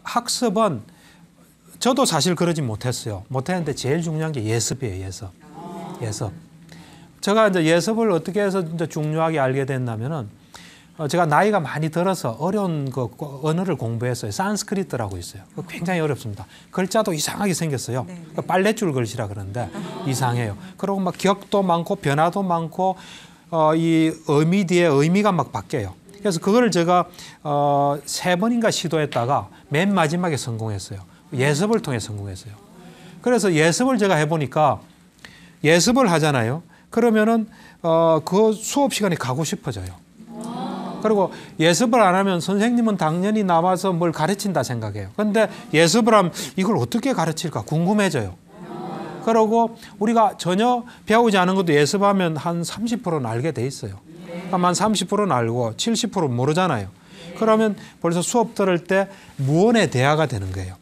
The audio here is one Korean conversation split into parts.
학습은 저도 사실 그러지 못했어요. 못했는데 제일 중요한 게 예습이에요. 예습. 제가 이제 예습을 어떻게 해서 이제 중요하게 알게 됐냐면은 제가 나이가 많이 들어서 어려운 그 언어를 공부했어요. 산스크리트라고 있어요. 굉장히 어렵습니다. 글자도 이상하게 생겼어요. 빨랫줄 글씨라 그러는데 이상해요. 그리고 막 격도 많고 변화도 많고 이 의미 뒤에 의미가 막 바뀌어요. 그래서 그거를 제가 3번인가 시도했다가 맨 마지막에 성공했어요. 예습을 통해 성공했어요. 그래서 예습을 제가 해보니까 예습을 하잖아요. 그러면은 그 수업 시간에 가고 싶어져요. 그리고 예습을 안 하면 선생님은 당연히 나와서 뭘 가르친다 생각해요. 그런데 예습을 하면 이걸 어떻게 가르칠까 궁금해져요. 그리고 우리가 전혀 배우지 않은 것도 예습하면 한 30%는 알게 돼 있어요. 한 30%는 알고 70%는 모르잖아요. 그러면 벌써 수업 들을 때 무언의 대화가 되는 거예요.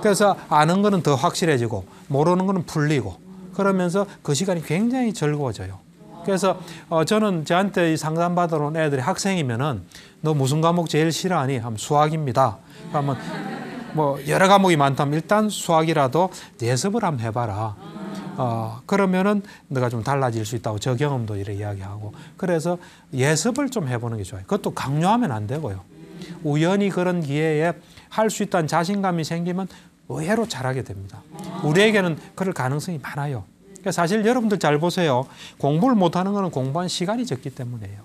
그래서 아는 거는 더 확실해지고 모르는 거는 풀리고 그러면서 그 시간이 굉장히 즐거워져요. 그래서 저는 저한테 상담받으러 온 애들이 학생이면은 너 무슨 과목 제일 싫어하니? 하면 수학입니다. 그러면 뭐 여러 과목이 많다면 일단 수학이라도 예습을 한번 해봐라. 그러면은 너가 좀 달라질 수 있다고 저 경험도 이렇게 이야기하고 그래서 예습을 좀 해보는 게 좋아요. 그것도 강요하면 안 되고요. 우연히 그런 기회에 할 수 있다는 자신감이 생기면 의외로 잘하게 됩니다. 우리에게는 그럴 가능성이 많아요. 사실 여러분들 잘 보세요. 공부를 못하는 거는 공부한 시간이 적기 때문이에요.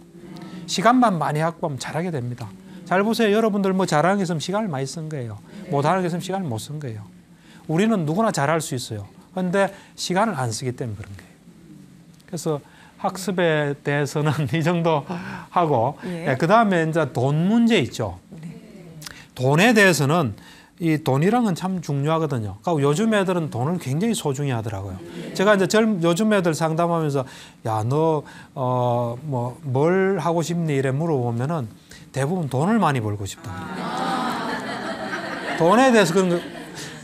시간만 많이 확보하면 잘하게 됩니다. 잘 보세요. 여러분들 뭐 잘하는 게 있으면 시간을 많이 쓴 거예요. 못하는 게 있으면 시간을 못 쓴 거예요. 우리는 누구나 잘할 수 있어요. 그런데 시간을 안 쓰기 때문에 그런 거예요. 그래서 학습에 대해서는 이 정도 하고 그다음에 이제 돈 문제 있죠. 돈에 대해서는 이 돈이랑은 참 중요하거든요. 그러니까 요즘 애들은 돈을 굉장히 소중히 하더라고요. 제가 이제 요즘 애들 상담하면서 야, 너 뭐 뭘 하고 싶니 이래 물어보면은 대부분 돈을 많이 벌고 싶다 그래요. 돈에 대해서 그런 거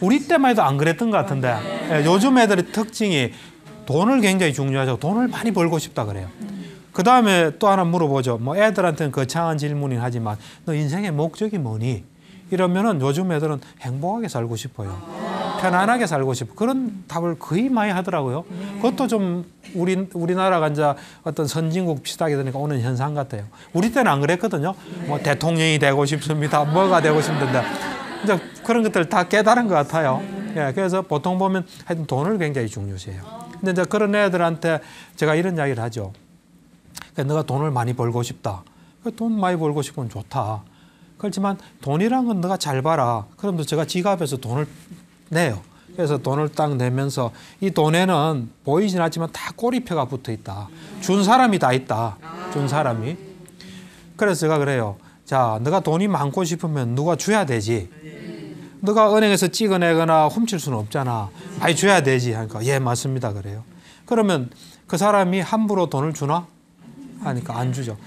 우리 때만 해도 안 그랬던 것 같은데 요즘 애들의 특징이 돈을 굉장히 중요하죠. 돈을 많이 벌고 싶다 그래요. 그 다음에 또 하나 물어보죠. 뭐 애들한테는 거창한 질문이긴 하지만 너 인생의 목적이 뭐니? 이러면은 요즘 애들은 행복하게 살고 싶어요. 편안하게 살고 싶어. 그런 답을 거의 많이 하더라고요. 그것도 좀 우리나라가 이제 어떤 선진국 비슷하게 되니까 오는 현상 같아요. 우리 때는 안 그랬거든요. 뭐 대통령이 되고 싶습니다. 뭐가 되고 싶은데 이제 그런 것들 다 깨달은 것 같아요. 예, 그래서 보통 보면 하여튼 돈을 굉장히 중요시해요. 근데 이제 그런 애들한테 제가 이런 이야기를 하죠. 너가 돈을 많이 벌고 싶다. 돈 많이 벌고 싶으면 좋다. 그렇지만 돈이란 건 너가 잘 봐라. 그럼 제가 지갑에서 돈을 내요. 그래서 돈을 딱 내면서 이 돈에는 보이진 않지만 다 꼬리표가 붙어 있다. 준 사람이 다 있다. 준 사람이. 그래서 제가 그래요. 자, 너가 돈이 많고 싶으면 누가 줘야 되지. 너가 은행에서 찍어내거나 훔칠 수는 없잖아. 많이 줘야 되지. 하니까 예, 맞습니다. 그래요. 그러면 그 사람이 함부로 돈을 주나? 하니까 안 주죠.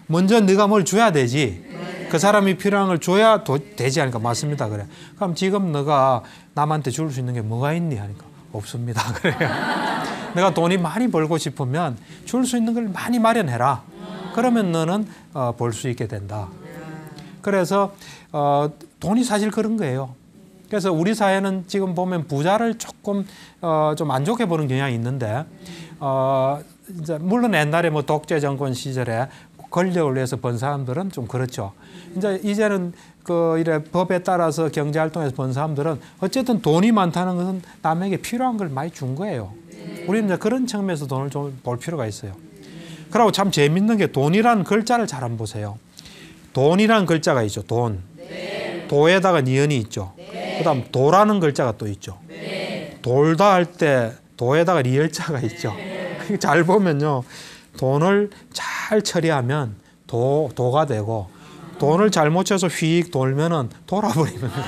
먼저 네가 뭘 줘야 되지. 그 사람이 필요한 걸 줘야 되지 하니까 맞습니다. 그래. 그럼 지금 너가 남한테 줄 수 있는 게 뭐가 있니? 하니까 없습니다. 그래요. 내가 돈이 많이 벌고 싶으면 줄 수 있는 걸 많이 마련해라. 그러면 너는 벌 수 있게 된다. 그래서 돈이 사실 그런 거예요. 그래서 우리 사회는 지금 보면 부자를 조금 좀 안 좋게 보는 경향이 있는데 이제 물론 옛날에 뭐 독재 정권 시절에 권력을 위해서 번 사람들은 좀 그렇죠. 이제는 이래 법에 따라서 경제 활동에서 번 사람들은 어쨌든 돈이 많다는 것은 남에게 필요한 걸 많이 준 거예요. 우리는 이제 그런 측면에서 돈을 좀 볼 필요가 있어요. 그리고 참 재밌는 게 돈이라는 글자를 잘 안 보세요. 돈이라는 글자가 있죠. 돈. 도에다가 니은이 있죠. 그다음 도라는 글자가 또 있죠. 돌다 할 때 도에다가 리을자가 있죠. 잘 보면요. 돈을 잘 처리하면 도가 되고 돈을 잘못 쳐서 휙 돌면은 돌아버리는 거예요.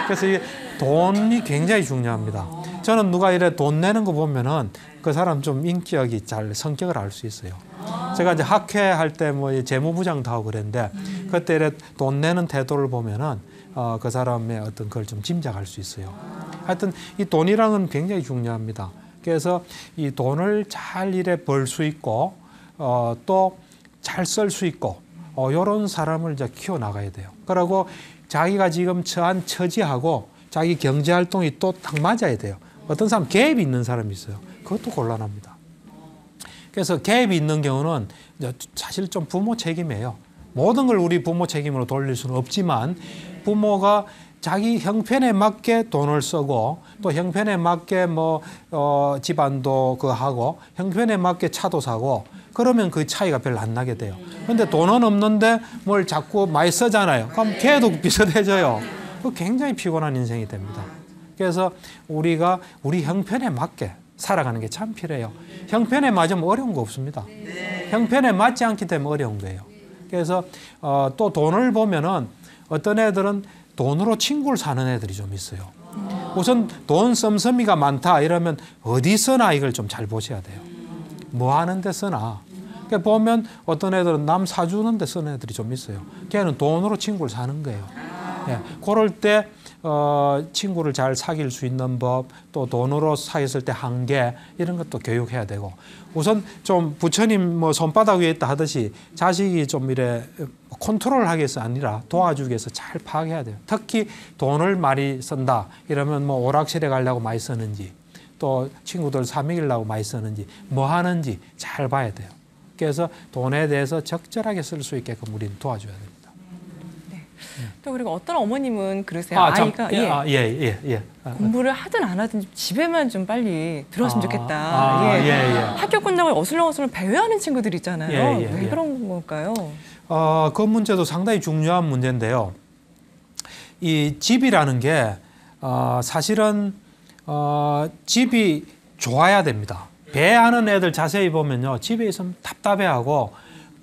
그래서 이게 돈이 굉장히 중요합니다. 저는 누가 이래 돈 내는 거 보면은 그 사람 좀 인격이 잘 성격을 알 수 있어요. 제가 이제 학회할 때 뭐 재무부장도 하고 그랬는데 그때 이래 돈 내는 태도를 보면은 그 사람의 어떤 걸 좀 짐작할 수 있어요. 하여튼 이 돈이랑은 굉장히 중요합니다. 그래서 이 돈을 잘 일에 벌 수 있고 또 잘 쓸 수 있고 이런 사람을 이제 키워 나가야 돼요. 그리고 자기가 지금 처한 처지하고 자기 경제 활동이 또 딱 맞아야 돼요. 어떤 사람 갭이 있는 사람이 있어요. 그것도 곤란합니다. 그래서 갭이 있는 경우는 사실 좀 부모 책임이에요. 모든 걸 우리 부모 책임으로 돌릴 수는 없지만 부모가 자기 형편에 맞게 돈을 쓰고 또 형편에 맞게 집안도 하고 형편에 맞게 차도 사고 그러면 그 차이가 별로 안 나게 돼요. 근데 돈은 없는데 뭘 자꾸 많이 쓰잖아요. 그럼 걔도 비슷해져요. 굉장히 피곤한 인생이 됩니다. 그래서 우리가 우리 형편에 맞게 살아가는 게 참 필요해요. 형편에 맞으면 어려운 거 없습니다. 형편에 맞지 않기 때문에 어려운 거예요. 그래서 또 돈을 보면은 어떤 애들은 돈으로 친구를 사는 애들이 좀 있어요. 우선 돈 씀씀이가 많다 이러면 어디 쓰나 이걸 좀 잘 보셔야 돼요. 뭐 하는 데 쓰나. 그러니까 보면 어떤 애들은 남 사주는 데 쓰는 애들이 좀 있어요. 걔는 돈으로 친구를 사는 거예요. 예, 그럴 때 친구를 잘 사귈 수 있는 법, 또 돈으로 사귀었을 때 한계 이런 것도 교육해야 되고 우선 좀 부처님 손바닥 위에 있다 하듯이 자식이 좀 이래 컨트롤하기 위해서 아니라 도와주기 위해서 잘 파악해야 돼요. 특히 돈을 많이 쓴다 이러면 오락실에 가려고 많이 쓰는지 또 친구들 사먹이려고 많이 쓰는지 뭐 하는지 잘 봐야 돼요. 그래서 돈에 대해서 적절하게 쓸 수 있게끔 우리는 도와줘야 됩니다. 또 그리고 어떤 어머님은 그러세요. 아이가 공부를 하든 안 하든 집에만 좀 빨리 들어왔으면 좋겠다. 학교 끝나고 어슬렁어슬렁 배회하는 친구들 있잖아요. 왜 그런 걸까요? 그 문제도 상당히 중요한 문제인데요. 이 집이라는 게 사실은 집이 좋아야 됩니다. 배회하는 애들 자세히 보면요. 집에 있으면 답답해하고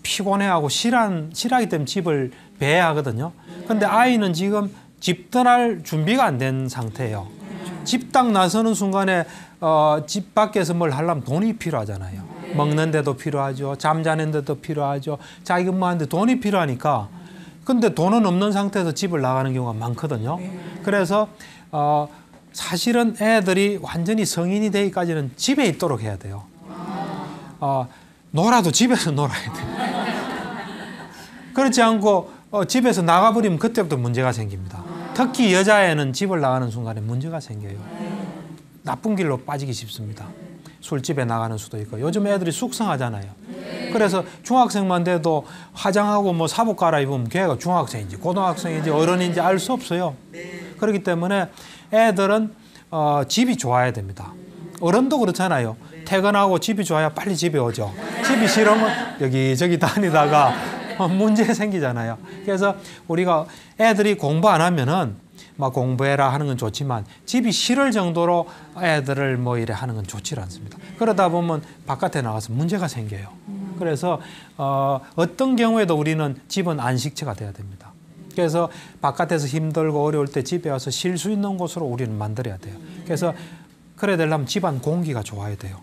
피곤해하고 싫어하기 때문에 집을 배회하거든요. 근데 아이는 지금 집 떠날 준비가 안 된 상태예요. 집 딱 나서는 순간에 집 밖에서 뭘 하려면 돈이 필요하잖아요. 먹는 데도 필요하죠. 잠자는 데도 필요하죠. 자기 근무하는데 돈이 필요하니까. 근데 돈은 없는 상태에서 집을 나가는 경우가 많거든요. 그래서 사실은 애들이 완전히 성인이 되기까지는 집에 있도록 해야 돼요. 놀아도 집에서 놀아야 돼요. 그렇지 않고 집에서 나가버리면 그때부터 문제가 생깁니다. 특히 여자애는 집을 나가는 순간에 문제가 생겨요. 나쁜 길로 빠지기 쉽습니다. 술집에 나가는 수도 있고 요즘 애들이 숙성하잖아요. 그래서 중학생만 돼도 화장하고 사복 갈아입으면 걔가 중학생인지 고등학생인지 어른인지 알 수 없어요. 그렇기 때문에 애들은 집이 좋아야 됩니다. 어른도 그렇잖아요. 퇴근하고 집이 좋아야 빨리 집에 오죠. 집이 싫으면 여기저기 다니다가 문제 생기잖아요. 그래서 우리가 애들이 공부 안 하면은 공부해라 하는 건 좋지만 집이 싫을 정도로 애들을 이래 하는 건 좋지 않습니다. 그러다 보면 바깥에 나가서 문제가 생겨요. 그래서 어떤 경우에도 우리는 집은 안식처가 돼야 됩니다. 그래서 바깥에서 힘들고 어려울 때 집에 와서 쉴 수 있는 곳으로 우리는 만들어야 돼요. 그래서 그래야 되려면 집안 공기가 좋아야 돼요.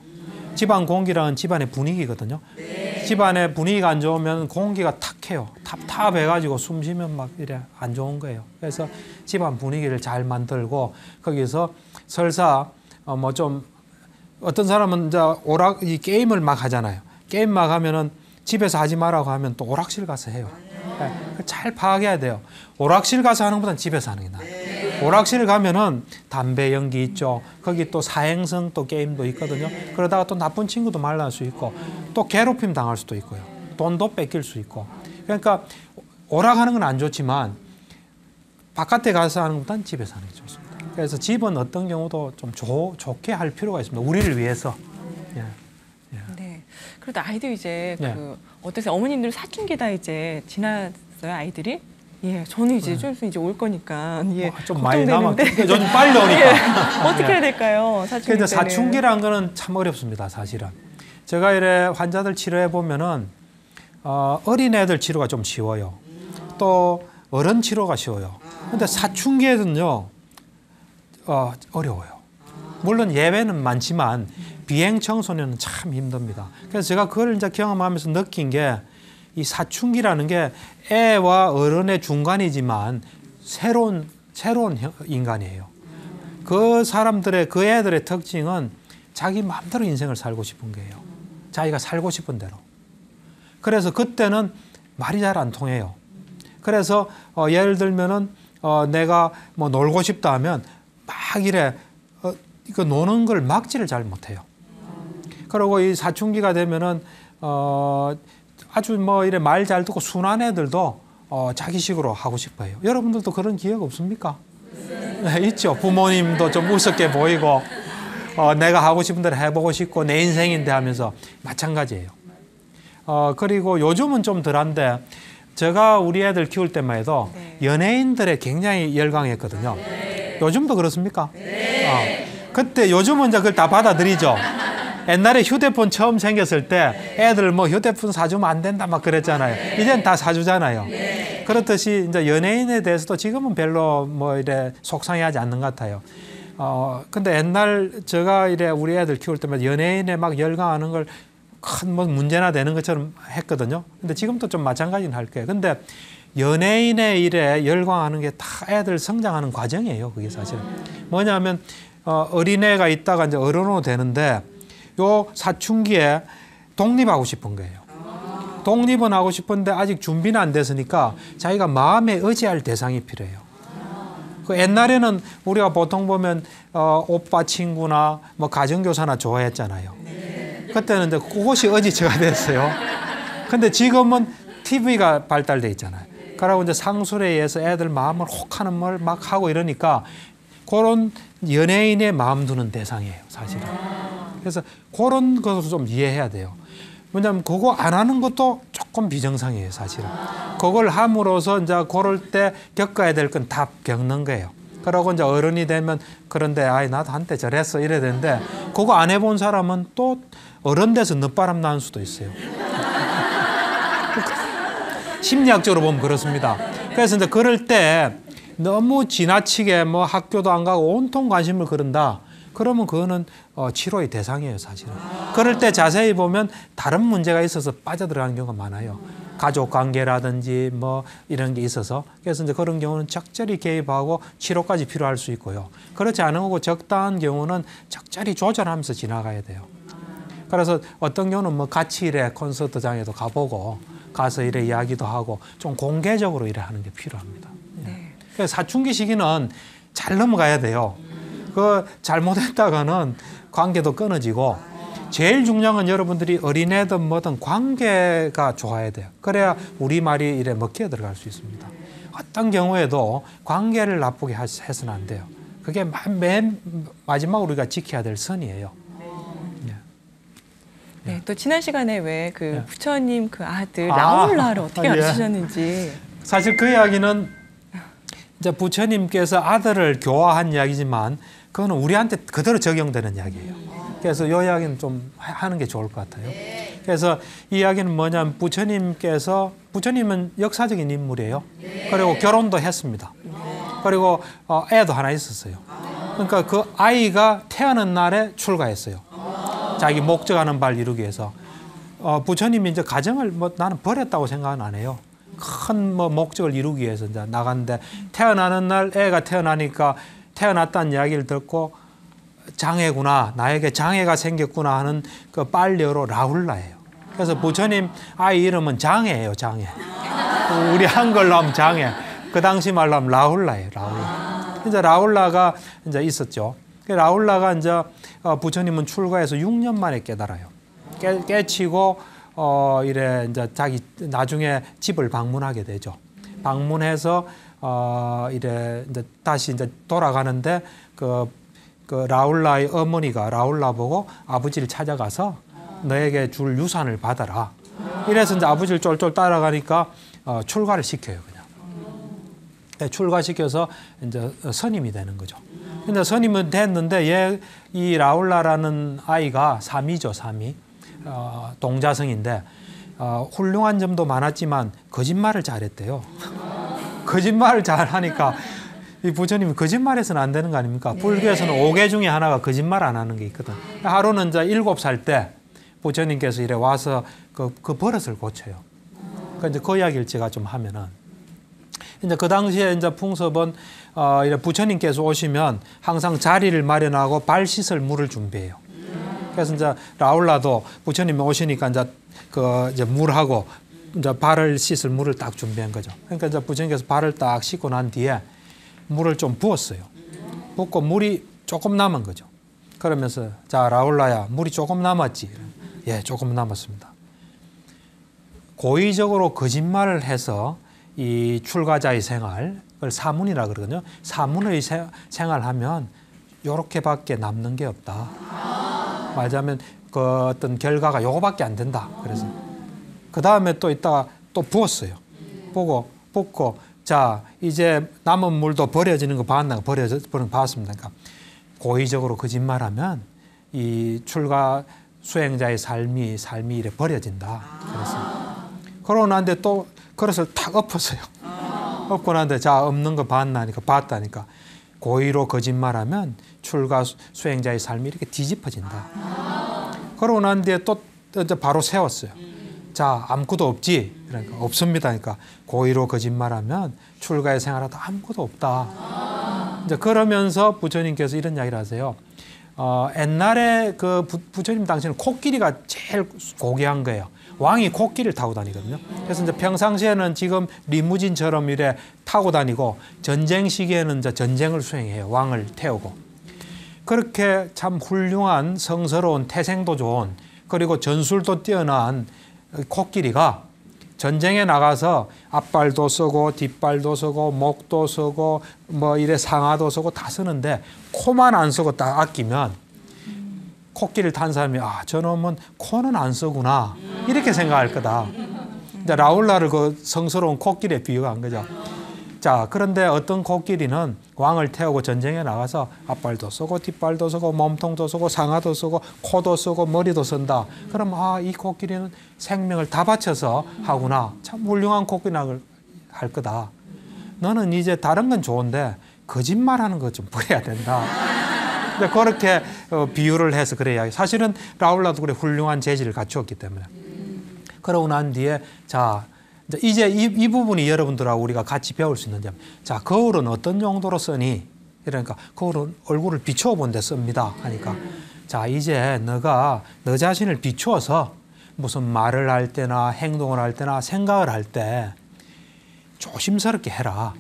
집안 공기랑은 집안의 분위기거든요. 집안의 분위기가 안 좋으면 공기가 탁해요. 답답해가지고 숨 쉬면 이래 안 좋은 거예요. 그래서 집안 분위기를 잘 만들고 거기서 설사 좀 어떤 사람은 이제 이 게임을 막 하잖아요. 게임 막 하면은 집에서 하지 말라고 하면 또 오락실 가서 해요. 잘 파악해야 돼요. 오락실 가서 하는 것보다는 집에서 하는 게 나아요. 오락실 가면은 담배 연기 있죠. 거기 또 사행성 또 게임도 있거든요. 그러다가 또 나쁜 친구도 만날 수 있고 또 괴롭힘 당할 수도 있고요. 돈도 뺏길 수 있고. 그러니까 오락하는 건 안 좋지만 바깥에 가서 하는 것보다는 집에서 하는 게 좋습니다. 그래서 집은 어떤 경우도 좀 좋게 할 필요가 있습니다. 우리를 위해서. 네. 그래도 아이들 이제 어떠세요? 어머님들 사춘기 다 이제 지났어요, 아이들이? 저는 이제 좀 이제 올 거니까 좀 많이 남았는데 좀 빨리 오니까 어떻게 해야 될까요? 사춘기 때는. 사춘기라는 거는 참 어렵습니다, 사실은. 제가 이래 환자들 치료해 보면은 어린 애들 치료가 좀 쉬워요. 또 어른 치료가 쉬워요. 근데 사춘기에는요 어려워요. 물론 예외는 많지만 비행 청소년은 참 힘듭니다. 그래서 제가 그걸 이제 경험하면서 느낀 게 이 사춘기라는 게 애와 어른의 중간이지만 새로운 인간이에요. 그 사람들의 그 애들의 특징은 자기 마음대로 인생을 살고 싶은 거예요. 자기가 살고 싶은 대로. 그래서 그때는 말이 잘 안 통해요. 그래서 예를 들면은 내가 뭐 놀고 싶다 하면 막 이래 이거 노는 걸 막지를 잘 못해요. 그리고 이 사춘기가 되면은 아주 뭐 이래 말 잘 듣고 순한 애들도 자기식으로 하고 싶어요. 여러분들도 그런 기억 없습니까? 네, 있죠. 부모님도 좀 우습게 보이고 내가 하고 싶은 대로 해보고 싶고 내 인생인데 하면서 마찬가지예요. 그리고 요즘은 좀 덜한데 제가 우리 애들 키울 때만 해도 연예인들에 굉장히 열광했거든요. 요즘도 그렇습니까? 그때 요즘은 이제 그걸 다 받아들이죠. 옛날에 휴대폰 처음 생겼을 때 애들 뭐 휴대폰 사주면 안 된다 막 그랬잖아요. 이젠 다 사주잖아요. 그렇듯이 이제 연예인에 대해서도 지금은 별로 뭐 이래 속상해하지 않는 것 같아요. 근데 옛날 제가 이래 우리 애들 키울 때마다 연예인에 막 열광하는 걸 큰 뭐 문제나 되는 것처럼 했거든요. 근데 지금도 좀 마찬가지는 할 거예요. 근데 연예인에 일에 열광하는 게 다 애들 성장하는 과정이에요. 그게 사실은. 뭐냐면 어린애가 있다가 이제 어른으로 되는데 요 사춘기에 독립하고 싶은 거예요. 독립은 하고 싶은데 아직 준비는 안 됐으니까 자기가 마음에 의지할 대상이 필요해요. 그 옛날에는 우리가 보통 보면 오빠 친구나 뭐 가정교사나 좋아했잖아요. 그때는 이제 그것이 의지처가 됐어요. 근데 지금은 TV가 발달돼 있잖아요. 그러고 이제 상술에 의해서 애들 마음을 혹하는 걸 막 하고 이러니까 그런 연예인의 마음 두는 대상이에요, 사실은. 그래서 그런 것을 좀 이해해야 돼요. 왜냐하면 그거 안 하는 것도 조금 비정상이에요, 사실은. 그걸 함으로써 이제 그럴 때 겪어야 될 건 다 겪는 거예요. 그러고 이제 어른이 되면 그런데 아이 나도 한때 저랬어 이래야 되는데 그거 안 해본 사람은 또 어른 돼서 늦바람 나는 수도 있어요. 심리학적으로 보면 그렇습니다. 그래서 이제 그럴 때 너무 지나치게 뭐 학교도 안 가고 온통 관심을 그런다. 그러면 그거는 치료의 대상이에요, 사실은. 그럴 때 자세히 보면 다른 문제가 있어서 빠져들어가는 경우가 많아요. 가족 관계라든지 뭐 이런 게 있어서. 그래서 이제 그런 경우는 적절히 개입하고 치료까지 필요할 수 있고요. 그렇지 않은 거고 적당한 경우는 적절히 조절하면서 지나가야 돼요. 그래서 어떤 경우는 뭐 같이 이래 콘서트장에도 가보고 가서 이래 이야기도 하고 좀 공개적으로 이래 하는 게 필요합니다. 네. 그래서 사춘기 시기는 잘 넘어가야 돼요. 그 잘못했다가는 관계도 끊어지고 제일 중요한 건 여러분들이 어린애든 뭐든 관계가 좋아야 돼요. 그래야 우리말이 이래 먹히어 들어갈 수 있습니다. 어떤 경우에도 관계를 나쁘게 해서는 안 돼요. 그게 맨 마지막으로 우리가 지켜야 될 선이에요. 네, 또 지난 시간에 왜 그 부처님 그 아들 라울라를 어떻게 알으셨는지. 사실 그 이야기는 이제 부처님께서 아들을 교화한 이야기지만 그거는 우리한테 그대로 적용되는 이야기예요. 그래서 이 이야기는 좀 하는 게 좋을 것 같아요. 그래서 이 이야기는 뭐냐면 부처님은 역사적인 인물이에요. 그리고 결혼도 했습니다. 그리고 애도 하나 있었어요. 그러니까 그 아이가 태어난 날에 출가했어요. 자기 목적하는 바를 이루기 위해서. 부처님이 이제 가정을 뭐 나는 버렸다고 생각은 안 해요. 큰 뭐 목적을 이루기 위해서 이제 나갔는데 태어나는 날 애가 태어나니까 태어났다는 이야기를 듣고 장애구나, 나에게 장애가 생겼구나 하는 그 빨려로 라울라예요. 그래서 부처님 아이 이름은 장애예요, 장애. 우리 한글로 하면 장애. 그 당시 말로 하면 라울라예요, 라울라. 이제 라울라가 이제 있었죠. 라울라가 이제 부처님은 출가해서 6년 만에 깨달아요. 깨치고 이래 이제 자기 나중에 집을 방문하게 되죠. 방문해서 이래 이제 다시 이제 돌아가는데 그 라울라의 어머니가 라울라 보고 아버지를 찾아가서 너에게 줄 유산을 받아라. 이래서 이제 아버지를 쫄쫄 따라가니까 출가를 시켜요, 그냥. 출가시켜서 이제 선임이 되는 거죠. 근데 선임은 됐는데 이 라울라라는 아이가 사미죠, 사미. 동자성인데 훌륭한 점도 많았지만 거짓말을 잘했대요. 거짓말을 잘하니까 이 부처님이 거짓말해서는 안 되는 거 아닙니까? 불교에서는 5개 중에 하나가 거짓말 안 하는 게 있거든. 하루는 이제 7살 때 부처님께서 이래 와서 그 버릇을 고쳐요. 이제 그 이야기를 제가 좀 하면은 이제 그 당시에 이제 풍습은 이래 부처님께서 오시면 항상 자리를 마련하고 발 씻을 물을 준비해요. 그래서 이제 라울라도 부처님이 오시니까 이제 이제 물하고 이제 발을 씻을 물을 딱 준비한 거죠. 그러니까 이제 부처님께서 발을 딱 씻고 난 뒤에 물을 좀 부었어요. 붓고 물이 조금 남은 거죠. 그러면서 자 라울라야 물이 조금 남았지? 예, 조금 남았습니다. 고의적으로 거짓말을 해서 이 출가자의 생활을 사문이라 그러거든요. 사문의 생활하면 요렇게밖에 남는 게 없다. 말하자면 그 어떤 결과가 요거밖에 안 된다. 그래서 그 다음에 또 이따가 또 부었어요. 붓고 자 이제 남은 물도 버려지는 거 봤나? 버려진 거 봤습니다. 그러니까 고의적으로 거짓말하면 이 출가 수행자의 삶이 이래 버려진다. 그래서 그러고 난데 또 그릇을 탁 엎었어요. 엎고 난데 자 없는 거 봤나니까 봤다니까 고의로 거짓말하면 출가 수행자의 삶이 이렇게 뒤집어진다. 그러고 난 뒤에 또 이제 바로 세웠어요. 자 아무것도 없지? 그러니까 없습니다. 그러니까 고의로 거짓말하면 출가의 생활하다 아무것도 없다. 이제 그러면서 부처님께서 이런 이야기를 하세요. 옛날에 그 부처님 당시에는 코끼리가 제일 고귀한 거예요. 왕이 코끼리를 타고 다니거든요. 그래서 이제 평상시에는 지금 리무진처럼 이래 타고 다니고 전쟁 시기에는 이제 전쟁을 수행해요. 왕을 태우고. 그렇게 참 훌륭한 성스러운 태생도 좋은 그리고 전술도 뛰어난 코끼리가 전쟁에 나가서 앞발도 쓰고 뒷발도 쓰고 목도 쓰고 뭐 이래 상하도 쓰고 다 쓰는데 코만 안 쓰고 딱 아끼면 코끼리를 탄 사람이 아 저놈은 코는 안 쓰구나 이렇게 생각할 거다. 이제 라울라를 그 성스러운 코끼리에 비유한 거죠. 자 그런데 어떤 코끼리는 왕을 태우고 전쟁에 나가서 앞발도 쓰고 뒷발도 쓰고 몸통도 쓰고 상하도 쓰고 코도 쓰고 머리도 쓴다. 그럼 아 이 코끼리는 생명을 다 바쳐서 하구나. 참 훌륭한 코끼리라 할 거다. 너는 이제 다른 건 좋은데 거짓말하는 거 좀 버려야 된다. 그렇게 비유를 해서 그래야 사실은 라울라도 그래 훌륭한 재질을 갖추었기 때문에 그러고 난 뒤에 자 이제 이 부분이 여러분들하고 우리가 같이 배울 수 있는 점. 자 거울은 어떤 용도로 쓰니? 그러니까 거울은 얼굴을 비추어 본 데 씁니다 하니까 자 이제 너가 너 자신을 비추어서 무슨 말을 할 때나 행동을 할 때나 생각을 할 때 조심스럽게 해라.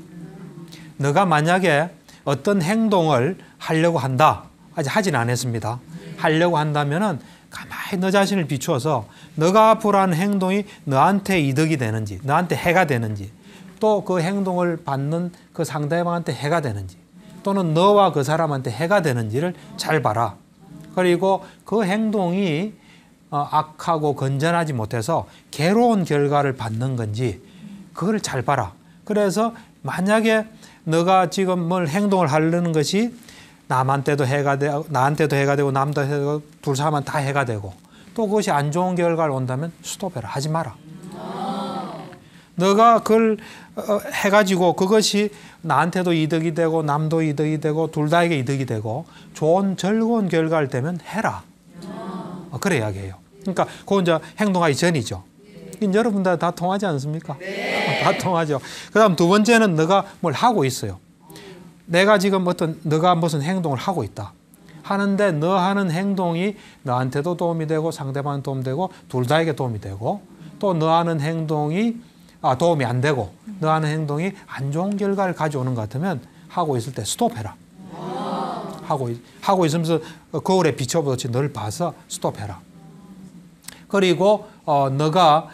너가 만약에 어떤 행동을 하려고 한다. 아직 하진 않았습니다. 하려고 한다면은 가만히 너 자신을 비추어서 너가 앞으로 하는 행동이 너한테 이득이 되는지, 너한테 해가 되는지, 또 그 행동을 받는 그 상대방한테 해가 되는지, 또는 너와 그 사람한테 해가 되는지를 잘 봐라. 그리고 그 행동이 악하고 건전하지 못해서 괴로운 결과를 받는 건지 그걸 잘 봐라. 그래서 만약에 너가 지금 뭘 행동을 하려는 것이 남한테도 해가 되고 나한테도 해가 되고 남도 해가 되고 둘 사람은 다 해가 되고 또 그것이 안 좋은 결과를 온다면 스톱해라. 하지 마라. 너가 그걸 해가지고 그것이 나한테도 이득이 되고 남도 이득이 되고 둘 다에게 이득이 되고 좋은 즐거운 결과를 되면 해라. 그래 이야기해요. 그러니까 그건 이제 행동하기 전이죠. 여러분들 다 통하지 않습니까? 네. 다 통하죠. 그다음 두 번째는 너가 뭘 하고 있어요. 내가 지금 너가 무슨 행동을 하고 있다. 하는데 너 하는 행동이 너한테도 도움이 되고 상대방한테 도움이 되고 둘 다에게 도움이 되고 또 너 하는 행동이 도움이 안 되고 너 하는 행동이 안 좋은 결과를 가져오는 것 같으면 하고 있을 때 스톱해라. 하고 있으면서 거울에 비춰보듯이 널 봐서 스톱해라. 그리고 너가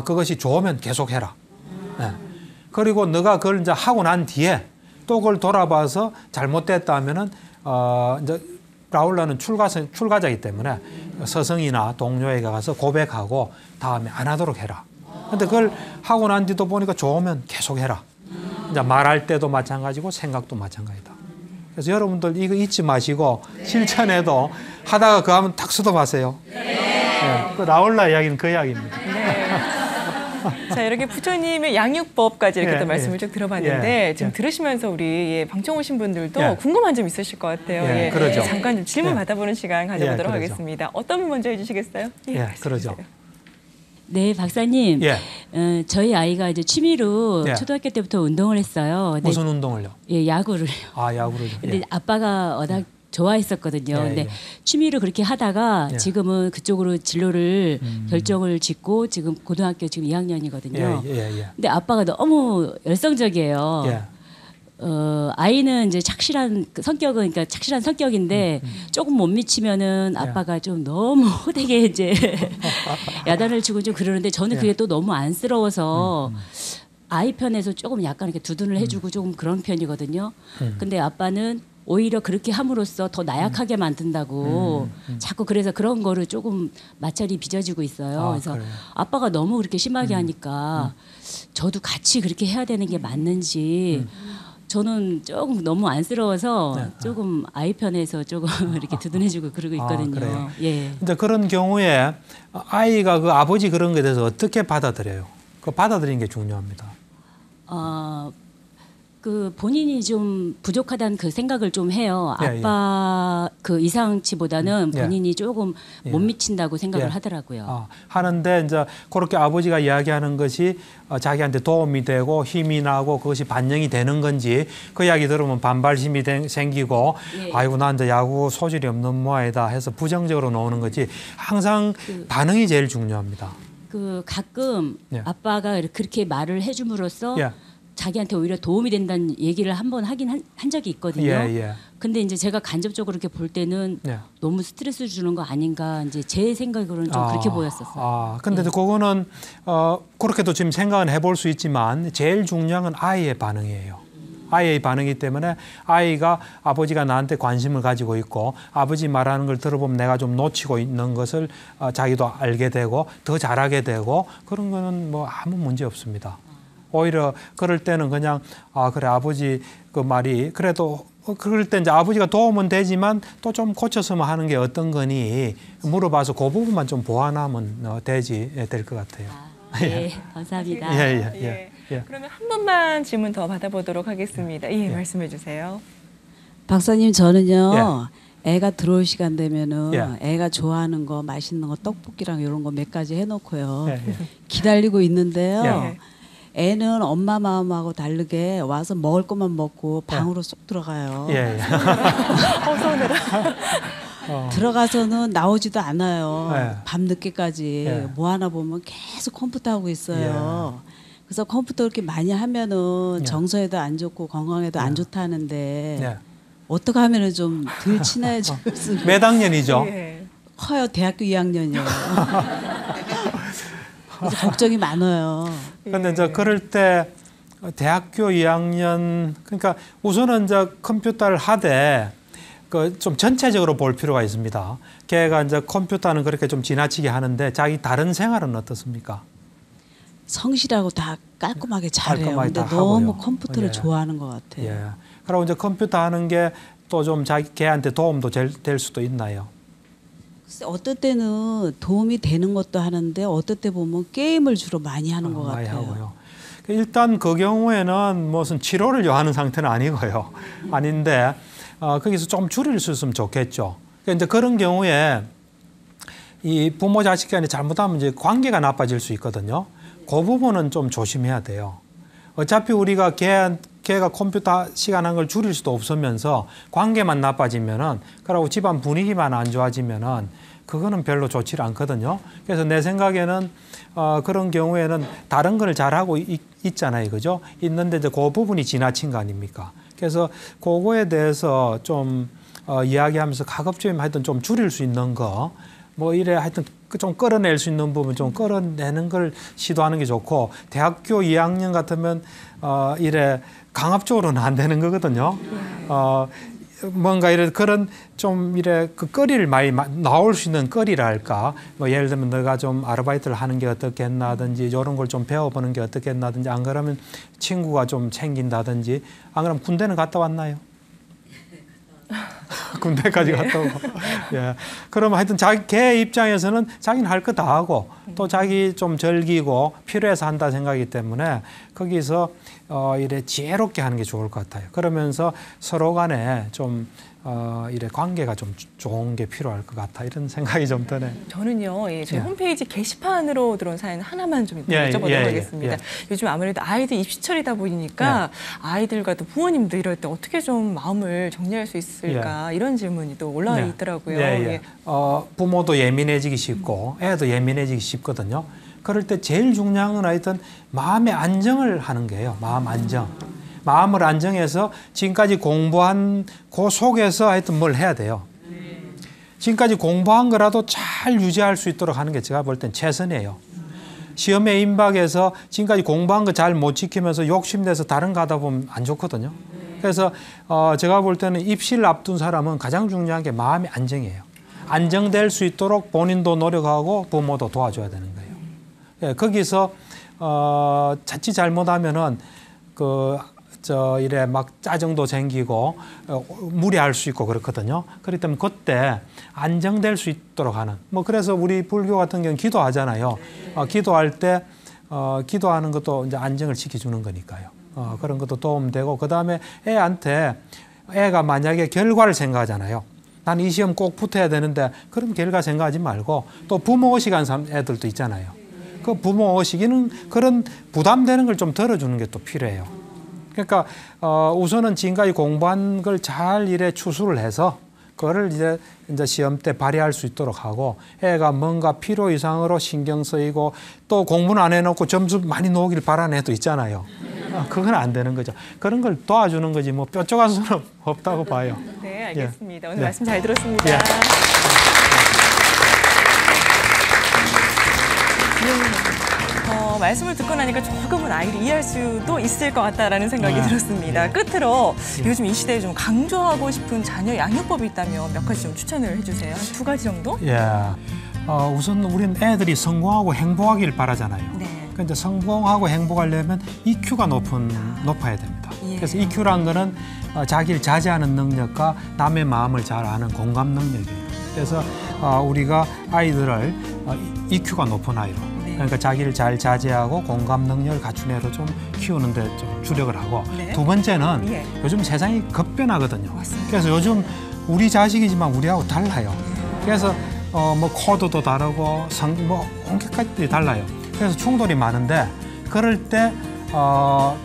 그것이 좋으면 계속해라. 네. 그리고 너가 그걸 이제 하고 난 뒤에 또 그걸 돌아봐서 잘못됐다 하면은 이제 라울라는 출가자이기 때문에 스승이나 동료에게 가서 고백하고 다음에 안 하도록 해라. 근데 그걸 하고 난 뒤도 보니까 좋으면 계속해라. 이제 말할 때도 마찬가지고 생각도 마찬가지다. 그래서 여러분들 이거 잊지 마시고 실천해도 하다가 그거 하면 탁 스톱하세요. 네. 그 라울라 이야기는 그 이야기입니다. 네. 자, 이렇게 부처님의 양육법까지 이렇게 또 말씀을 쭉 들어봤는데 지금 들으시면서 우리 방청 오신 분들도 궁금한 점 있으실 것 같아요. 그러죠. 잠깐 좀 질문 받아보는 시간 가져보도록 하겠습니다. 어떤 분 먼저 해주시겠어요? 그러죠. 네, 박사님. 저희 아이가 이제 취미로 초등학교 때부터 운동을 했어요. 무슨 운동을요? 야구를요. 야구를요. 근데 아빠가 워낙 좋아했었거든요. 예, 근데 예. 취미로 그렇게 하다가 예. 지금은 그쪽으로 진로를 결정을 짓고 지금 고등학교 지금 2학년이거든요. 근데 아빠가 너무 열성적이에요. 예. 아이는 이제 착실한 성격은 그러니까 착실한 성격인데 조금 못 미치면은 아빠가 좀 너무 호되게 이제 야단을 치고 좀 그러는데 저는 그게 또 너무 안쓰러워서 아이 편에서 조금 약간 이렇게 두둔을 해주고 조금 그런 편이거든요. 근데 아빠는 오히려 그렇게 함으로써 더 나약하게 만든다고 자꾸 그래서 그런 거를 조금 마찰이 빚어지고 있어요. 그래서 그래요? 아빠가 너무 그렇게 심하게 하니까 저도 같이 그렇게 해야 되는 게 맞는지 저는 조금 너무 안쓰러워서 조금 아이 편에서 조금 이렇게 두둔해주고 그러고 있거든요. 그래요? 예. 근데 그런 경우에 아이가 그 아버지 그런 것에 대해서 어떻게 받아들여요? 그 받아들이는 게 중요합니다. 그 본인이 좀 부족하다는 그 생각을 좀 해요. 예, 아빠 그 이상치보다는 본인이 조금 못 미친다고 생각을 예. 하더라고요. 하는데 이제 그렇게 아버지가 이야기하는 것이 자기한테 도움이 되고 힘이 나고 그것이 반영이 되는 건지 그 이야기 들으면 반발심이 생기고 아이고 나 이제 야구 소질이 없는 모양이다 해서 부정적으로 나오는 거지 항상 반응이 제일 중요합니다. 그 가끔 아빠가 그렇게 말을 해줌으로써 자기한테 오히려 도움이 된다는 얘기를 한번 하긴 한 적이 있거든요. 근데 이제 제가 간접적으로 이렇게 볼 때는 너무 스트레스 주는 거 아닌가 이제 제 생각으로는 좀 그렇게 보였었어요. 근데 그거는 그렇게도 지금 생각은 해볼 수 있지만 제일 중요한 건 아이의 반응이에요. 아이의 반응이기 때문에 아이가 아버지가 나한테 관심을 가지고 있고 아버지 말하는 걸 들어보면 내가 좀 놓치고 있는 것을 자기도 알게 되고 더 잘하게 되고 그런 거는 뭐 아무 문제 없습니다. 오히려 그럴 때는 그냥 그래 아버지 그 말이 그래도 그럴 때 이제 아버지가 도움은 되지만 또 좀 고쳤으면 하는 게 어떤 거니 물어봐서 그 부분만 좀 보완하면 될 것 같아요. 네, 감사합니다. 그러면 한 번만 질문 더 받아보도록 하겠습니다. 말씀해 주세요. 박사님 저는요. 애가 들어올 시간 되면은 애가 좋아하는 거 맛있는 거 떡볶이랑 이런 거 몇 가지 해놓고요. 기다리고 있는데요. 애는 엄마 마음하고 다르게 와서 먹을 것만 먹고 방으로 쏙 들어가요. 들어가서는 나오지도 않아요. 밤 늦게까지 뭐 하나 보면 계속 컴퓨터 하고 있어요. 그래서 컴퓨터 이렇게 많이 하면은 정서에도 안 좋고 건강에도 안 좋다는데 어떻게 하면은 좀 덜 친해질 수 있어요? 몇 학년이죠? 커요. 대학교 2학년이에요. 그래서 걱정이 많아요. 그런데 이제 그럴 때 대학교 2학년 그러니까 우선은 이제 컴퓨터를 하되 그 좀 전체적으로 볼 필요가 있습니다. 걔가 이제 컴퓨터는 그렇게 좀 지나치게 하는데 자기 다른 생활은 어떻습니까? 성실하고 다 깔끔하게 잘해요. 깔끔하게 근데 다 너무 하고요. 컴퓨터를 좋아하는 것 같아요. 그리고 이제 컴퓨터 하는 게 또 좀 자기 걔한테 도움도 될 수도 있나요? 어떨 때는 도움이 되는 것도 하는데 어떨 때 보면 게임을 주로 많이 하는 것 많이 같아요. 하고요. 일단 그 경우에는 무슨 치료를 요하는 상태는 아니고요. 아닌데 거기서 좀 줄일 수 있으면 좋겠죠. 그러니까 이제 그런 경우에 이 부모 자식 간에 잘못하면 이제 관계가 나빠질 수 있거든요. 그 부분은 좀 조심해야 돼요. 어차피 우리가 걔가 컴퓨터 시간 한 걸 줄일 수도 없으면서 관계만 나빠지면은 그러고 집안 분위기만 안 좋아지면은 그거는 별로 좋지 않거든요. 그래서 내 생각에는 그런 경우에는 다른 걸 잘하고 있잖아요. 그죠? 있는데 이제 그 부분이 지나친 거 아닙니까? 그래서 그거에 대해서 좀 이야기하면서 가급적이면 하여튼 좀 줄일 수 있는 거 뭐 이래 하여튼 좀 끌어낼 수 있는 부분 좀 끌어내는 걸 시도하는 게 좋고 대학교 2학년 같으면 이래 강압적으로는 안 되는 거거든요. 뭔가 이런 그런 좀 이래 그 거리를 많이 나올 수 있는 거리랄까 뭐 예를 들면 너가 좀 아르바이트를 하는 게 어떻겠나든지 이런 걸 좀 배워보는 게 어떻겠나든지 안 그러면 친구가 좀 챙긴다든지 안 그러면 군대는 갔다 왔나요? 군대까지 갔다 오고. 그러면 하여튼 걔 입장에서는 자기는 할 거 다 하고 또 자기 좀 즐기고 필요해서 한다 생각이기 때문에 거기서 이래 지혜롭게 하는 게 좋을 것 같아요. 그러면서 서로 간에 좀 이래 관계가 좀 좋은 게 필요할 것 같아 이런 생각이 좀 드네요. 저는요, 저희 홈페이지 게시판으로 들어온 사연 하나만 좀 여쭤보도록 하겠습니다. 요즘 아무래도 아이들 입시철이다 보니까 아이들과 또 부모님도 이럴 때 어떻게 좀 마음을 정리할 수 있을까 이런 질문이 또 올라와 있더라고요. 부모도 예민해지기 쉽고 애도 예민해지기 쉽거든요. 그럴 때 제일 중요한 건 하여튼 마음의 안정을 하는 거예요. 마음 안정. 마음을 안정해서 지금까지 공부한 그 속에서 하여튼 뭘 해야 돼요. 지금까지 공부한 거라도 잘 유지할 수 있도록 하는 게 제가 볼 땐 최선이에요. 시험에 임박해서 지금까지 공부한 거 잘 못 지키면서 욕심내서 다른 거 하다 보면 안 좋거든요. 그래서 제가 볼 때는 입시를 앞둔 사람은 가장 중요한 게 마음의 안정이에요. 안정될 수 있도록 본인도 노력하고 부모도 도와줘야 되는 거예요. 거기서 자칫 잘못하면은 이래 막 짜증도 생기고 무리할 수 있고 그렇거든요. 그렇기 때문에 그때 안정될 수 있도록 하는 그래서 우리 불교 같은 경우는 기도하잖아요. 기도할 때 기도하는 것도 이제 안정을 지켜주는 거니까요. 그런 것도 도움되고 그다음에 애가 만약에 결과를 생각하잖아요. 난 이 시험 꼭 붙어야 되는데 그런 결과 생각하지 말고 또 부모 의식한 애들도 있잖아요. 그 부모 의식이는 그런 부담되는 걸 좀 덜어주는 게 또 필요해요. 그러니까 우선은 지금까지 공부한 걸 잘 이래 추수를 해서 그거를 이제 시험 때 발휘할 수 있도록 하고 애가 뭔가 필요 이상으로 신경 쓰이고 또 공부는 안 해놓고 점수 많이 놓길 바라는 애도 있잖아요. 그건 안 되는 거죠. 그런 걸 도와주는 거지 뭐 뾰족한 수는 없다고 봐요. 네, 알겠습니다. 오늘 말씀 잘 들었습니다. 말씀을 듣고 나니까 조금은 아이를 이해할 수도 있을 것 같다라는 생각이 들었습니다. 끝으로 요즘 이 시대에 좀 강조하고 싶은 자녀 양육법이 있다면 몇 가지 좀 추천을 해주세요. 한 2가지 정도? 우선 우리는 애들이 성공하고 행복하길 바라잖아요. 그런데 성공하고 행복하려면 EQ가 높아야 됩니다. 그래서 EQ란 거는 자기를 자제하는 능력과 남의 마음을 잘 아는 공감 능력이에요. 그래서 우리가 아이들을 EQ가 높은 아이로 그러니까 자기를 잘 자제하고 공감 능력을 갖춘 애로 좀 키우는 데 좀 주력을 하고 두 번째는 요즘 세상이 급변하거든요. 그래서 요즘 우리 자식이지만 우리하고 달라요. 그래서 코드도 다르고 온갖 달라요. 그래서 충돌이 많은데 그럴 때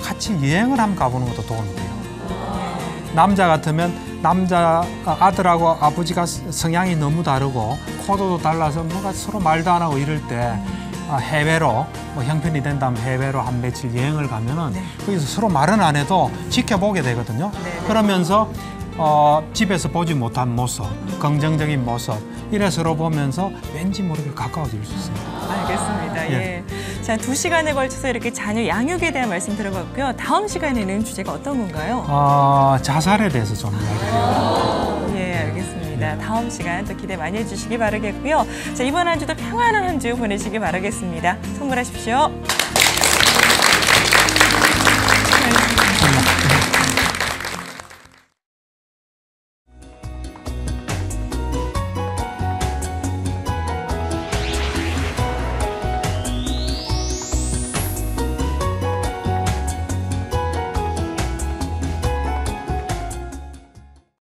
같이 여행을 한번 가보는 것도 도움이 돼요. 남자 같으면 아들하고 아버지가 성향이 너무 다르고 코드도 달라서 뭐가 서로 말도 안 하고 이럴 때 해외로 형편이 된다면 해외로 한 며칠 여행을 가면은 거기서 서로 말은 안 해도 지켜보게 되거든요. 그러면서 집에서 보지 못한 모습, 긍정적인 모습 이래 서로 보면서 왠지 모르게 가까워질 수 있습니다. 알겠습니다. 자, 2시간에 걸쳐서 이렇게 자녀 양육에 대한 말씀 들어봤고요. 다음 시간에는 주제가 어떤 건가요? 자살에 대해서 좀 이야기해요. 알겠습니다. 다음 시간 또 기대 많이 해주시기 바라겠고요. 자, 이번 한 주도 평안한 한 주 보내시기 바라겠습니다. 선물하십시오.